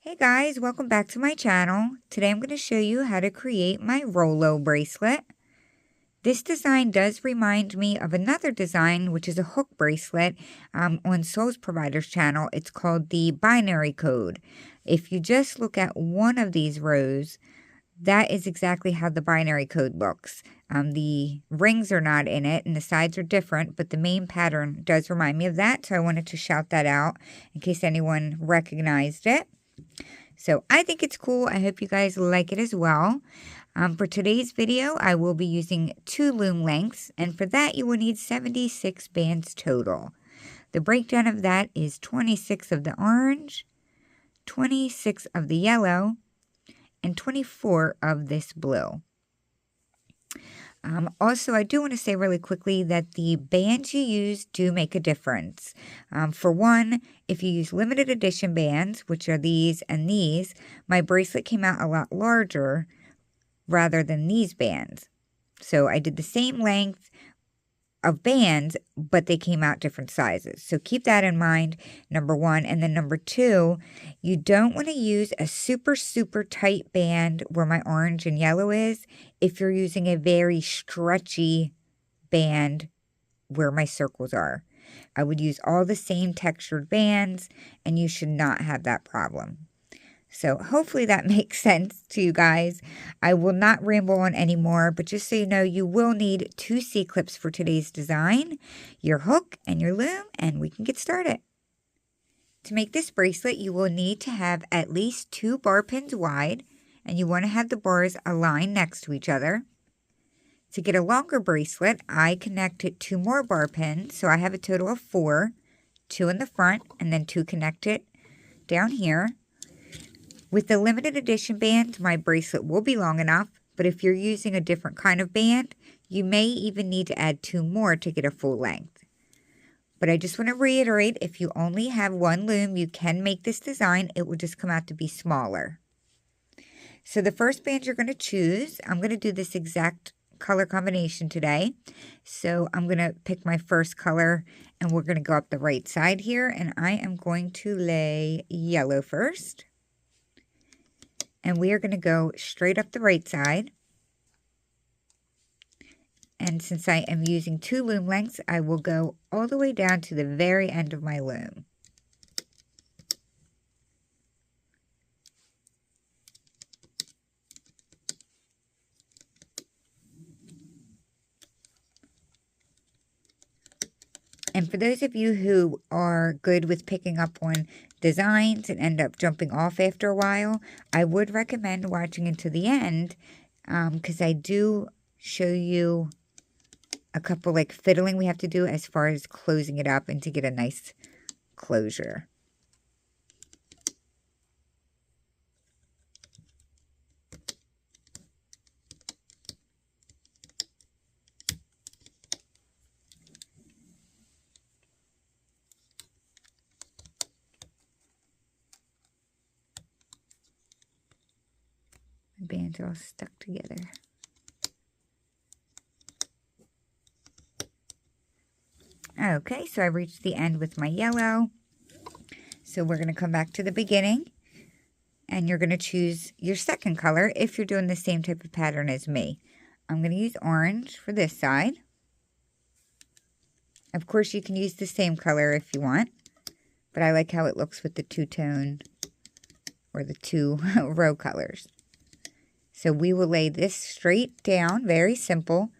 Hey guys, welcome back to my channel. Today I'm going to show you how to create my Rolo bracelet. This design does remind me of another design, which is a hook bracelet on Souls Provider's channel. It's called the binary code. If you just look at one of these rows, that is exactly how the binary code looks. The rings are not in it and the sides are different, but the main pattern does remind me of that. So I wanted to shout that out in case anyone recognized it. So I think it's cool. I hope you guys like it as well. For today's video, I will be using 2 loom lengths, and for that you will need 76 bands total. The breakdown of that is 26 of the orange, 26 of the yellow, and 24 of this blue. Also, I do want to say really quickly that the bands you use do make a difference. For one, if you use limited edition bands, which are these and these, my bracelet came out a lot larger rather than these bands. So I did the same length of bands, but they came out different sizes. So keep that in mind, number one. And then number two, you don't want to use a super tight band where my orange and yellow is if you're using a very stretchy band where my circles are. I would use all the same textured bands and you should not have that problem. So hopefully that makes sense to you guys. I will not ramble on anymore, but just so you know, you will need 2 C-clips for today's design, your hook and your loom, and we can get started. To make this bracelet, you will need to have at least 2 bar pins wide, and you want to have the bars aligned next to each other. To get a longer bracelet, I connected 2 more bar pins, so I have a total of 4, 2 in the front, and then 2 connected down here. With the limited edition band, my bracelet will be long enough, but if you're using a different kind of band, you may even need to add 2 more to get a full length. But I just want to reiterate, if you only have 1 loom, you can make this design. It will just come out to be smaller. So the first band you're going to choose, I'm going to do this exact color combination today. So I'm going to pick my first color and we're going to go up the right side here, and I am going to lay yellow first. And we are going to go straight up the right side. And since I am using 2 loom lengths, I will go all the way down to the very end of my loom. And for those of you who are good with picking up on designs and end up jumping off after a while, I would recommend watching until the end because I do show you a couple like fiddling we have to do as far as closing it up and to get a nice closure. The bands are all stuck together. Okay, so I reached the end with my yellow. So we're going to come back to the beginning. And you're going to choose your second color if you're doing the same type of pattern as me. I'm going to use orange for this side. Of course, you can use the same color if you want. But I like how it looks with the 2-tone or the 2 row colors. So we will lay this straight down, very simple.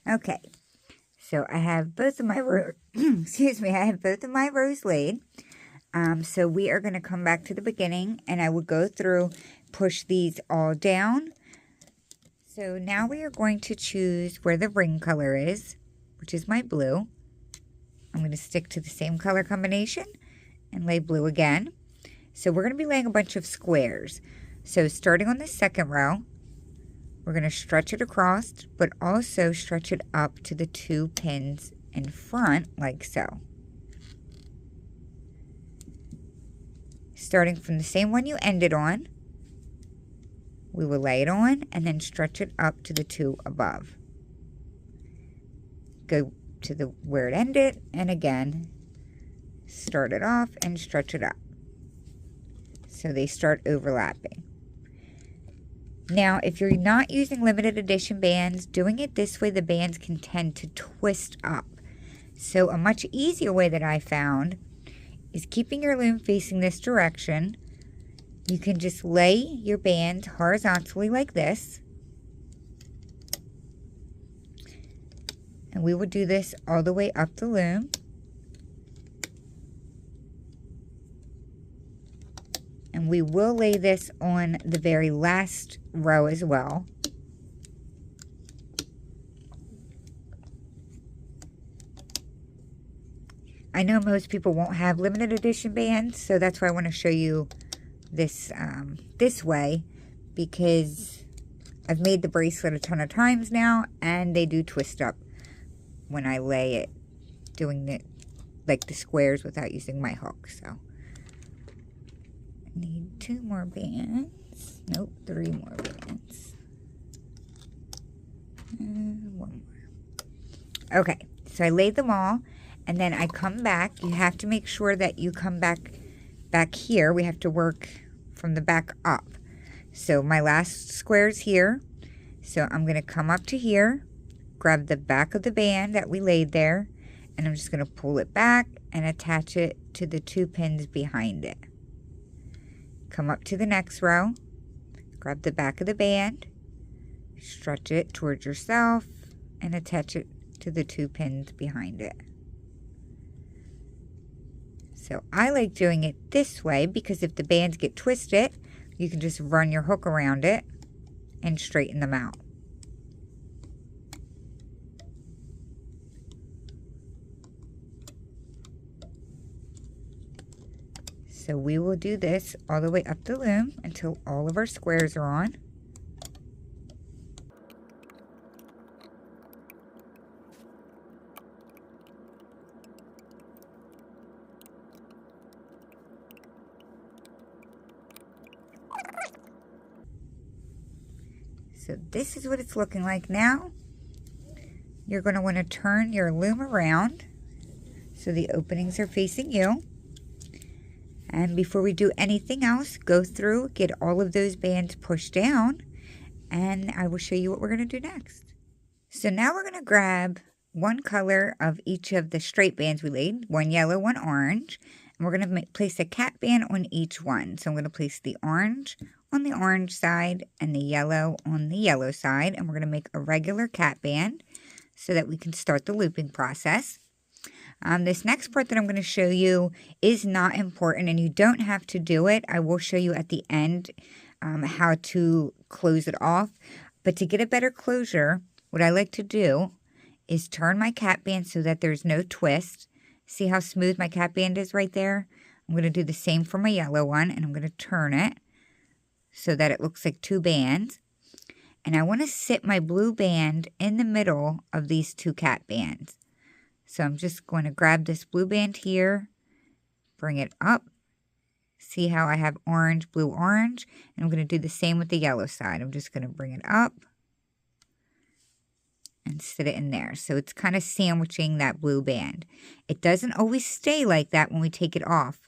Okay, so I have both of my excuse me, I have both of my rows laid. So we are going to come back to the beginning, and I will go through, push these all down. So now we are going to choose where the ring color is, which is my blue. I'm going to stick to the same color combination and lay blue again. So we're going to be laying a bunch of squares. So starting on the second row, we're going to stretch it across, but also stretch it up to the 2 pins in front, like so. Starting from the same one you ended on, we will lay it on and then stretch it up to the two above. Go to the where it ended, and again, start it off and stretch it up. So they start overlapping. Now, if you're not using limited edition bands, doing it this way, the bands can tend to twist up. So a much easier way that I found is keeping your loom facing this direction. You can just lay your band horizontally like this. And we will do this all the way up the loom. And we will lay this on the very last row as well. I know most people won't have limited edition bands, so that's why I want to show you this this way, because I've made the bracelet a ton of times now, and they do twist up when I lay it, doing it like the squares without using my hook. So I need 2 more bands. Nope, 3 more bands. And 1 more. Okay, so I laid them all, and then I come back. You have to make sure that you come back here. We have to work from the back up. So my last square is here. So I'm going to come up to here, grab the back of the band that we laid there, and I'm just going to pull it back and attach it to the 2 pins behind it. Come up to the next row, grab the back of the band, stretch it towards yourself, and attach it to the 2 pins behind it. So I like doing it this way because if the bands get twisted, you can just run your hook around it and straighten them out. So we will do this all the way up the loom until all of our squares are on. So this is what it's looking like now. You're going to want to turn your loom around so the openings are facing you. And before we do anything else, go through, get all of those bands pushed down, and I will show you what we're going to do next. So now we're going to grab one color of each of the straight bands we laid, one yellow, one orange, and we're going to place a cap band on each one. So I'm going to place the orange on the orange side and the yellow on the yellow side, and we're going to make a regular cap band so that we can start the looping process. This next part that I'm going to show you is not important, and you don't have to do it. I will show you at the end how to close it off. But to get a better closure, what I like to do is turn my cap band so that there's no twist. See how smooth my cap band is right there? I'm going to do the same for my yellow one, and I'm going to turn it so that it looks like 2 bands. And I want to sit my blue band in the middle of these 2 cap bands. So I'm just going to grab this blue band here, bring it up. See how I have orange, blue, orange? And I'm going to do the same with the yellow side. I'm just going to bring it up and sit it in there. So it's kind of sandwiching that blue band. It doesn't always stay like that when we take it off,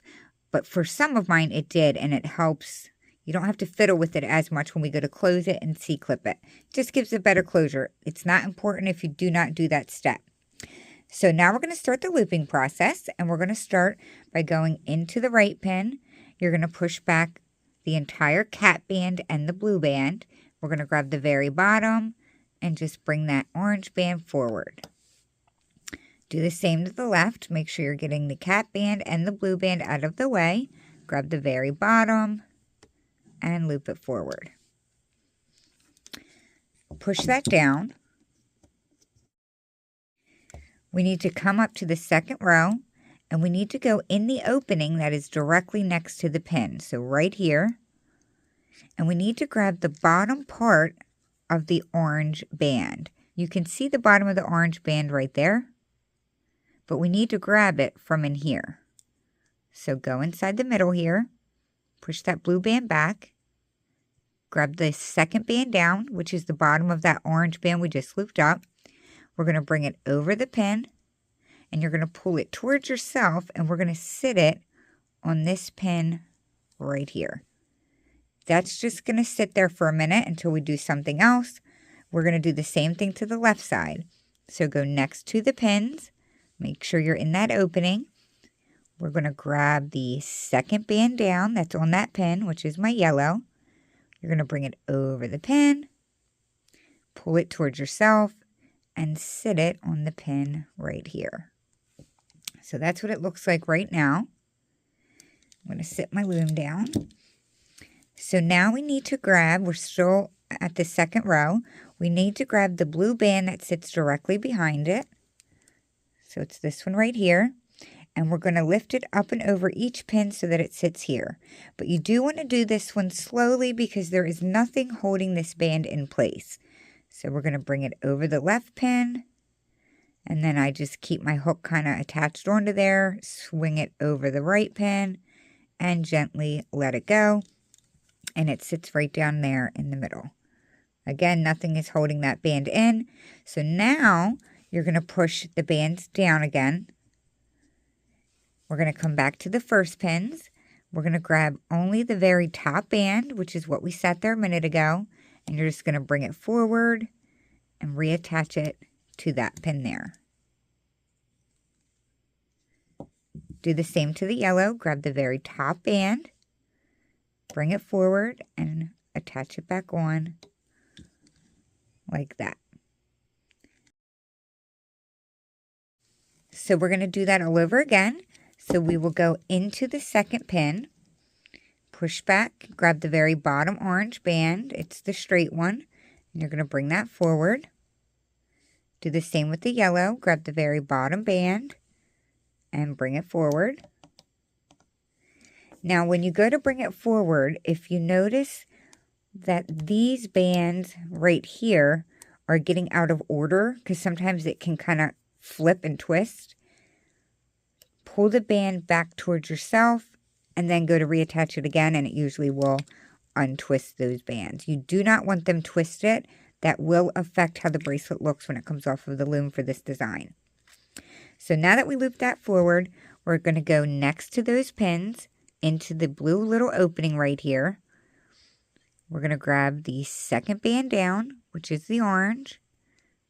but for some of mine it did, and it helps. You don't have to fiddle with it as much when we go to close it and C-clip it. It just gives a better closure. It's not important if you do not do that step. So now we're going to start the looping process, and we're going to start by going into the right pin. You're going to push back the entire cap band and the blue band. We're going to grab the very bottom and just bring that orange band forward. Do the same to the left. Make sure you're getting the cap band and the blue band out of the way. Grab the very bottom and loop it forward. Push that down. We need to come up to the second row, and we need to go in the opening that is directly next to the pin. So right here. And we need to grab the bottom part of the orange band. You can see the bottom of the orange band right there, but we need to grab it from in here. So go inside the middle here, push that blue band back, grab the second band down, which is the bottom of that orange band we just looped up. We're going to bring it over the pin, and you're going to pull it towards yourself, and we're going to sit it on this pin right here. That's just going to sit there for a minute until we do something else. We're going to do the same thing to the left side. So go next to the pins, make sure you're in that opening. We're going to grab the second band down that's on that pin, which is my yellow. You're going to bring it over the pin, pull it towards yourself, and sit it on the pin right here. So that's what it looks like right now. I'm going to sit my loom down. So now we need to grab, we're still at the second row, we need to grab the blue band that sits directly behind it. So it's this one right here. And we're going to lift it up and over each pin so that it sits here. But you do want to do this one slowly because there is nothing holding this band in place. So we're going to bring it over the left pin. And then I just keep my hook kind of attached onto there, swing it over the right pin, and gently let it go. And it sits right down there in the middle. Again, nothing is holding that band in. So now you're going to push the bands down again. We're going to come back to the first pins. We're going to grab only the very top band, which is what we set there a minute ago. And you're just going to bring it forward and reattach it to that pin there. Do the same to the yellow. Grab the very top band, bring it forward, and attach it back on like that. So we're going to do that all over again. So we will go into the second pin, push back, grab the very bottom orange band. It's the straight one. And you're going to bring that forward. Do the same with the yellow. Grab the very bottom band and bring it forward. Now, when you go to bring it forward, if you notice that these bands right here are getting out of order, because sometimes it can kind of flip and twist, pull the band back towards yourself and then go to reattach it again, and it usually will untwist those bands. You do not want them twisted. That will affect how the bracelet looks when it comes off of the loom for this design. So now that we looped that forward, we're going to go next to those pins into the blue little opening right here. We're going to grab the second band down, which is the orange,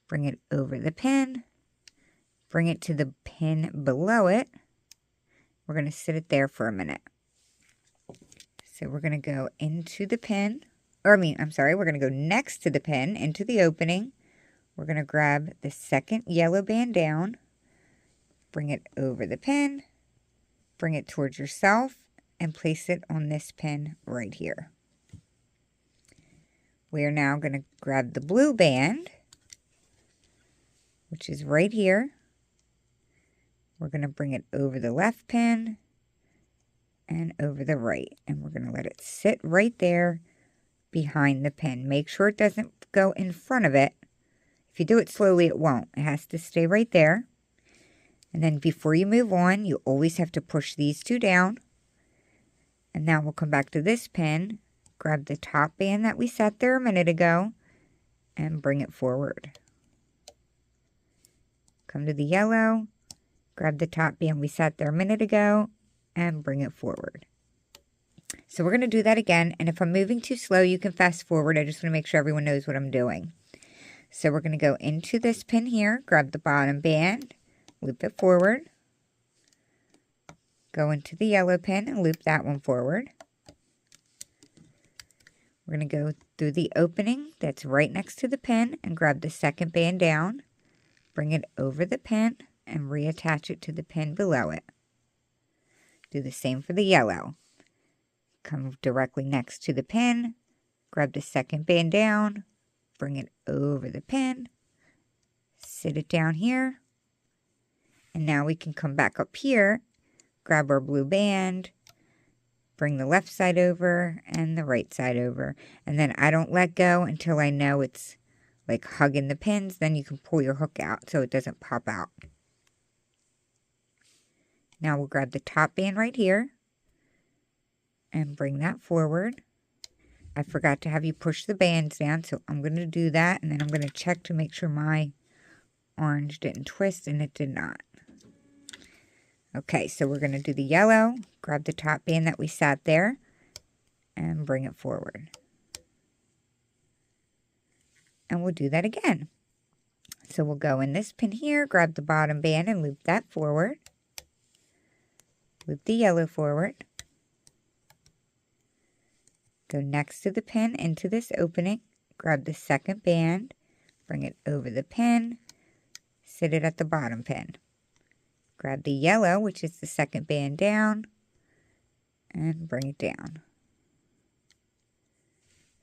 bring it over the pin, bring it to the pin below it. We're going to sit it there for a minute. So we're going to go into the pin, we're going to go next to the pin into the opening. We're going to grab the second yellow band down, bring it over the pin, bring it towards yourself, and place it on this pin right here. We are now going to grab the blue band, which is right here. We're going to bring it over the left pin and over the right. And we're going to let it sit right there behind the pin. Make sure it doesn't go in front of it. If you do it slowly, it won't. It has to stay right there. And then before you move on, you always have to push these two down. And now we'll come back to this pin, grab the top band that we set there a minute ago, and bring it forward. Come to the yellow, grab the top band we set there a minute ago, and bring it forward. So we're going to do that again, and if I'm moving too slow, you can fast forward. I just want to make sure everyone knows what I'm doing. So we're going to go into this pin here, grab the bottom band, loop it forward, go into the yellow pin and loop that one forward. We're going to go through the opening that's right next to the pin and grab the second band down, bring it over the pin, and reattach it to the pin below it. Do the same for the yellow. Come directly next to the pin, grab the second band down, bring it over the pin, sit it down here, and now we can come back up here, grab our blue band, bring the left side over and the right side over, and then I don't let go until I know it's like hugging the pins. Then you can pull your hook out so it doesn't pop out. Now we'll grab the top band right here and bring that forward. I forgot to have you push the bands down, so I'm going to do that, and then I'm going to check to make sure my orange didn't twist, and it did not. Okay, so we're going to do the yellow, grab the top band that we sat there, and bring it forward. And we'll do that again. So we'll go in this pin here, grab the bottom band and loop that forward. Loop the yellow forward. Go next to the pin into this opening, grab the second band, bring it over the pin, sit it at the bottom pin. Grab the yellow, which is the second band down, and bring it down.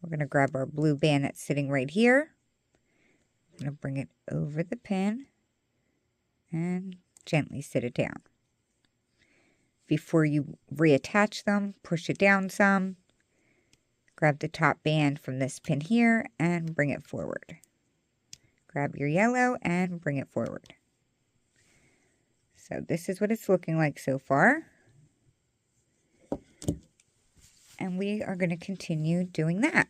We're going to grab our blue band that's sitting right here. I'm going to bring it over the pin and gently sit it down. Before you reattach them, push it down some. Grab the top band from this pin here and bring it forward. Grab your yellow and bring it forward. So this is what it's looking like so far. And we are going to continue doing that.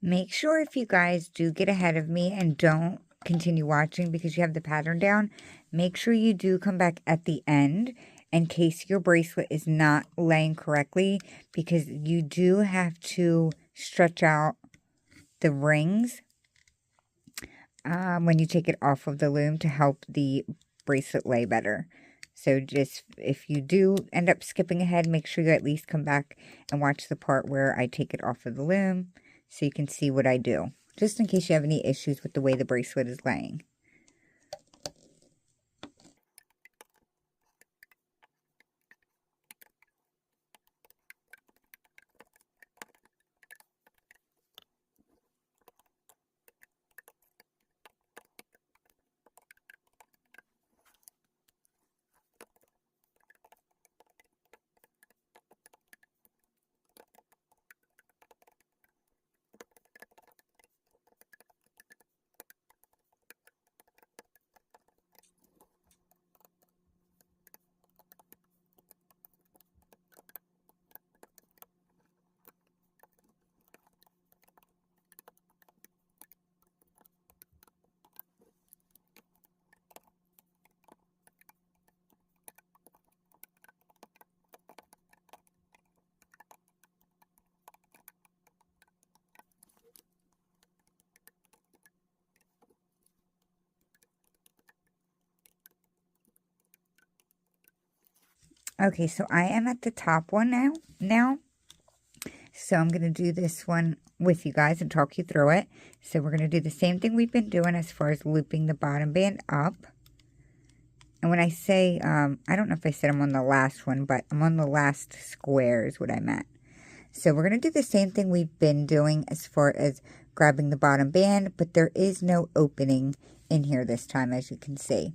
Make sure if you guys do get ahead of me and don't continue watching because you have the pattern down, make sure you do come back at the end in case your bracelet is not laying correctly, because you do have to stretch out the rings when you take it off of the loom to help the bracelet lay better. So just if you do end up skipping ahead, make sure you at least come back and watch the part where I take it off of the loom, so you can see what I do, just in case you have any issues with the way the bracelet is laying. Okay, so I am at the top one now. So I'm going to do this one with you guys and talk you through it. So we're going to do the same thing we've been doing as far as looping the bottom band up. And when I say, I don't know if I said I'm on the last one, but I'm on the last square is what I meant. So we're going to do the same thing we've been doing as far as grabbing the bottom band, but there is no opening in here this time, as you can see.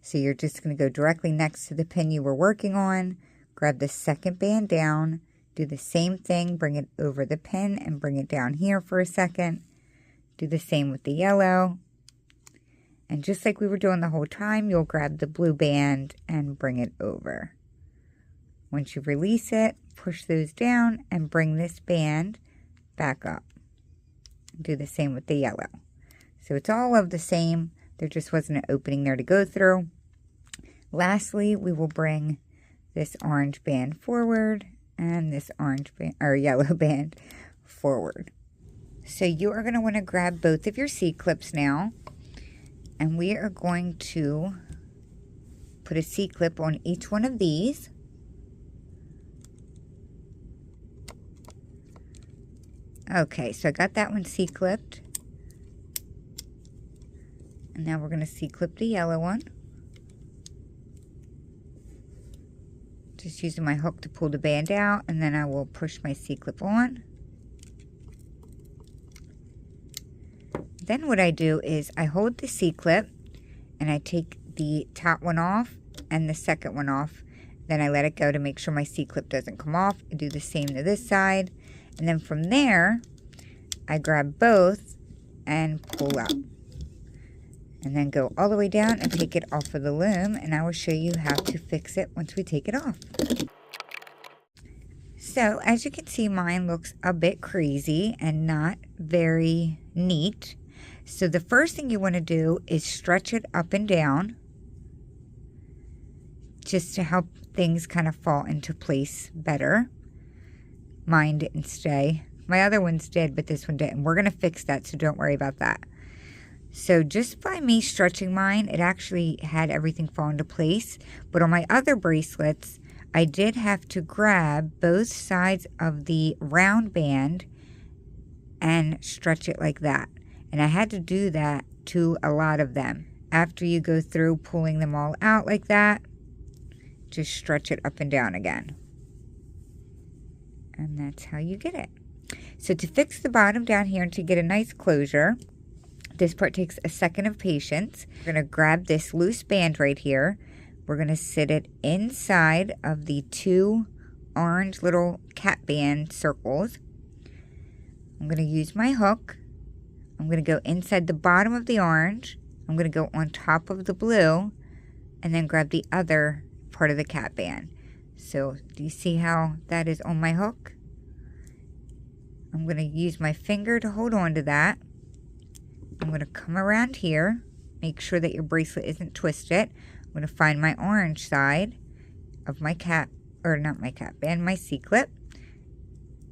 So you're just going to go directly next to the pin you were working on, grab the second band down, do the same thing, bring it over the pin and bring it down here for a second. Do the same with the yellow. And just like we were doing the whole time, you'll grab the blue band and bring it over. Once you release it, push those down and bring this band back up. Do the same with the yellow. So it's all of the same. There just wasn't an opening there to go through. Lastly, we will bring this orange band forward and this orange band or yellow band forward. So you are going to want to grab both of your C-clips now, and we are going to put a C-clip on each one of these. Okay, so I got that one C-clipped. And now we're going to C-clip the yellow one. Just using my hook to pull the band out, and then I will push my C-clip on. Then what I do is I hold the C-clip and I take the top one off and the second one off. Then I let it go to make sure my C-clip doesn't come off. I do the same to this side. And then from there, I grab both and pull up. And then go all the way down and take it off of the loom. And I will show you how to fix it once we take it off. So as you can see, mine looks a bit crazy and not very neat. So the first thing you want to do is stretch it up and down, just to help things kind of fall into place better. Mine didn't stay. My other ones did, but this one didn't. We're going to fix that, so don't worry about that. So just by me stretching mine, it actually had everything fall into place. But on my other bracelets, I did have to grab both sides of the round band and stretch it like that. And I had to do that to a lot of them. After you go through pulling them all out like that, just stretch it up and down again. And that's how you get it. So to fix the bottom down here and to get a nice closure, this part takes a second of patience. We're going to grab this loose band right here. We're going to sit it inside of the two orange little cat band circles. I'm going to use my hook. I'm going to go inside the bottom of the orange. I'm going to go on top of the blue and then grab the other part of the cat band. So do you see how that is on my hook? I'm going to use my finger to hold on to that. I'm going to come around here. Make sure that your bracelet isn't twisted. I'm going to find my orange side of my cat, or not my cat band, my C-clip.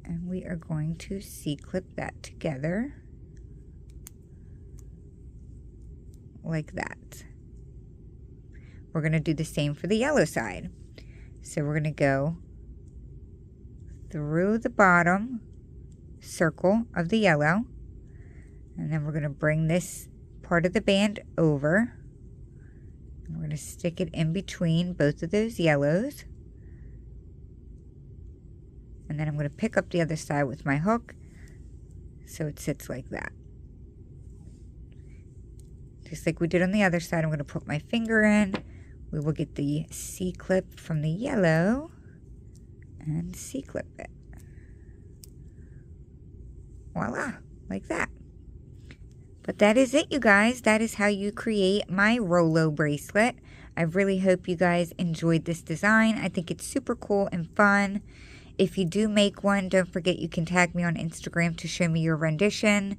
And we are going to C-clip that together. Like that. We're going to do the same for the yellow side. So we're going to go through the bottom circle of the yellow, and then we're going to bring this part of the band over. We're going to stick it in between both of those yellows, and then I'm going to pick up the other side with my hook so it sits like that. Just like we did on the other side, I'm going to put my finger in. We will get the C-clip from the yellow and C-clip it. Voila, like that. But that is it, you guys. That is how you create my Rolo bracelet. I really hope you guys enjoyed this design. I think it's super cool and fun. If you do make one, don't forget you can tag me on Instagram to show me your rendition.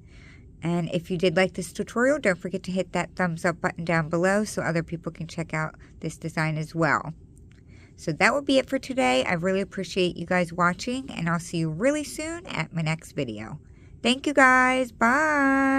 And if you did like this tutorial, don't forget to hit that thumbs up button down below so other people can check out this design as well. So that will be it for today. I really appreciate you guys watching, and I'll see you really soon at my next video. Thank you guys. Bye.